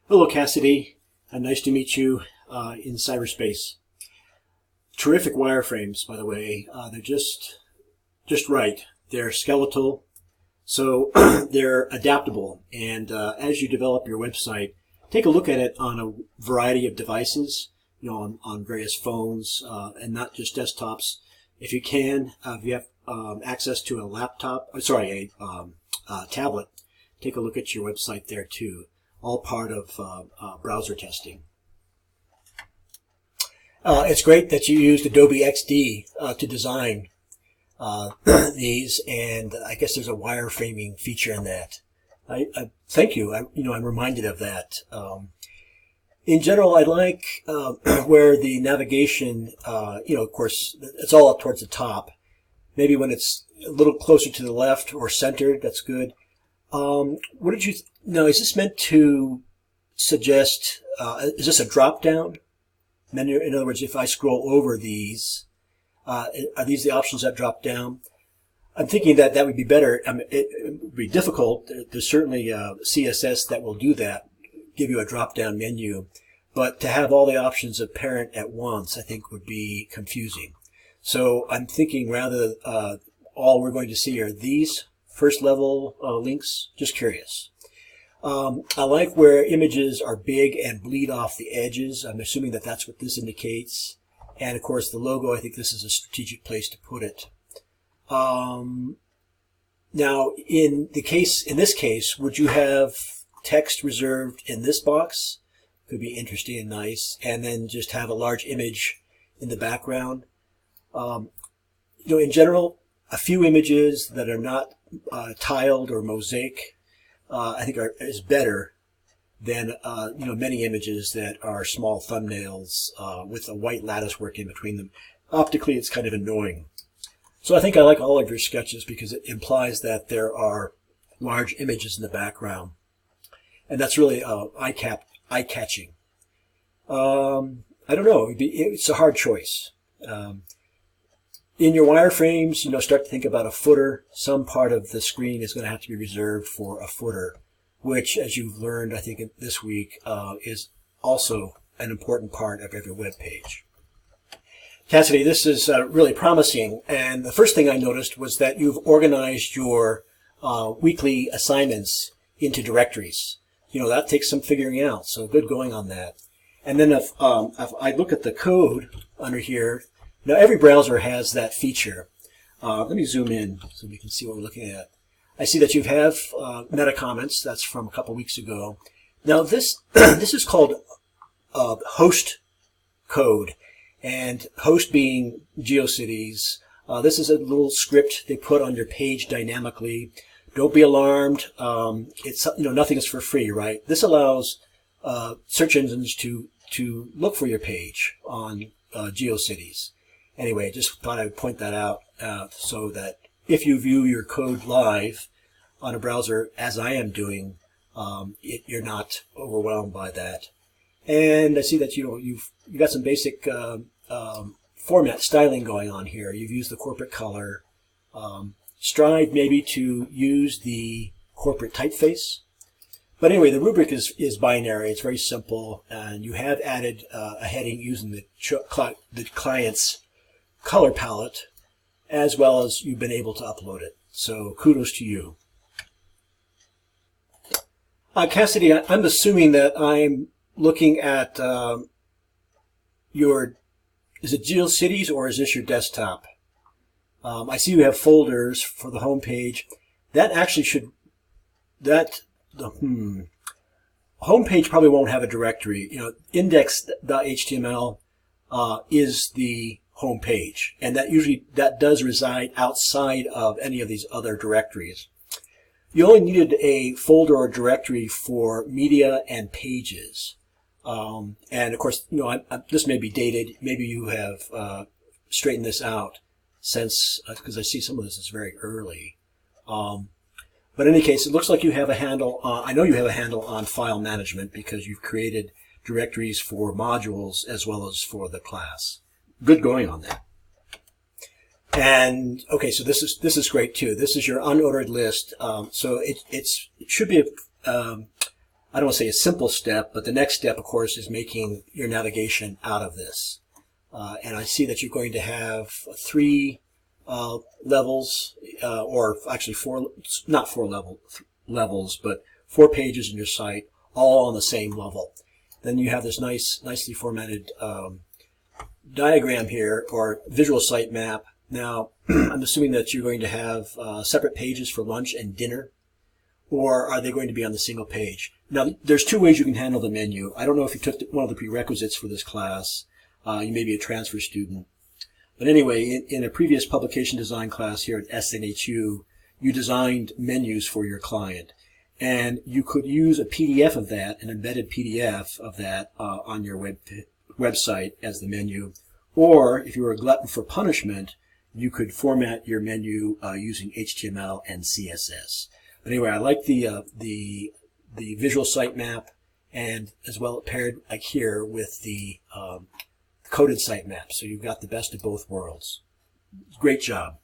Hello, Cassidy. Nice to meet you in cyberspace. Terrific wireframes, by the way. They're just right. They're skeletal, so they're adaptable. And as you develop your website, take a look at it on a variety of devices. On various phones and not just desktops. If you can, if you have access to a laptop, a tablet, take a look at your website there too. All part of browser testing. It's great that you used Adobe XD to design these, and I guess there's a wireframing feature in that. I thank you. I'm reminded of that. In general, I like where the navigation, of course, it's all up towards the top. Maybe when it's a little closer to the left or centered, that's good. What did you? Now, is this meant to suggest? Is this a drop-down menu? In other words, if I scroll over these, are these the options that drop down? I'm thinking that would be better. It would be difficult. There's certainly CSS that will do that, give you a drop-down menu, but to have all the options apparent at once, I think would be confusing. So I'm thinking rather all we're going to see are these first level links. Just curious. I like where images are big and bleed off the edges. I'm assuming that that's what this indicates. And of course the logo, I think this is a strategic place to put it. Now in this case, would you have text reserved in this box? Could be interesting and nice. And then just have a large image in the background. In general, a few images that are not tiled or mosaic, I think is better than many images that are small thumbnails with a white lattice work in between them. Optically, it's kind of annoying. So I think I like all of your sketches because it implies that there are large images in the background, and that's really eye-catching. I don't know. It's a hard choice. In your wireframes, start to think about a footer. Some part of the screen is going to have to be reserved for a footer, which, as you've learned, I think this week, is also an important part of every web page. Cassidy, this is really promising. And the first thing I noticed was that you've organized your weekly assignments into directories. That takes some figuring out. So good going on that. And then if I look at the code under here, now every browser has that feature. Let me zoom in so we can see what we're looking at. I see that you have meta comments. That's from a couple weeks ago. Now this is called host code, and host being GeoCities. This is a little script they put on your page dynamically. Don't be alarmed. It's nothing is for free, right? This allows search engines to look for your page on GeoCities. Anyway, just thought I would point that out so that if you view your code live on a browser, as I am doing, you're not overwhelmed by that. And I see that you've got some basic format styling going on here. You've used the corporate color. Strive maybe to use the corporate typeface. But anyway, the rubric is binary. It's very simple, and you have added a heading using the client's color palette, as well as you've been able to upload it. So kudos to you. Cassidy, I'm assuming that I'm looking at is it GeoCities or is this your desktop? I see you have folders for the home page. That actually the home page probably won't have a directory. Index.html is the home page, and that does reside outside of any of these other directories. You only needed a folder or directory for media and pages, and of course, this may be dated. Maybe you have straightened this out since, because I see some of this is very early. But in any case, it looks like you have a handle. I know you have a handle on file management because you've created directories for modules as well as for the class. Good going on that. And okay, so this is great too. This is your unordered list. So it should be I don't want to say a simple step, but the next step, of course, is making your navigation out of this. And I see that you're going to have three levels, or actually not four levels, but 4 pages in your site, all on the same level. Then you have this nicely formatted diagram here, or visual site map. Now, I'm assuming that you're going to have separate pages for lunch and dinner, or are they going to be on the single page? Now, there's 2 ways you can handle the menu. I don't know if you took one of the prerequisites for this class. You may be a transfer student. But anyway, in a previous publication design class here at SNHU, you designed menus for your client. And you could use a PDF of that, an embedded PDF of that on your website as the menu. Or if you were a glutton for punishment, you could format your menu using HTML and CSS. But anyway, I like the visual site map, and as well paired like here with the coded site map. So you've got the best of both worlds. Great job.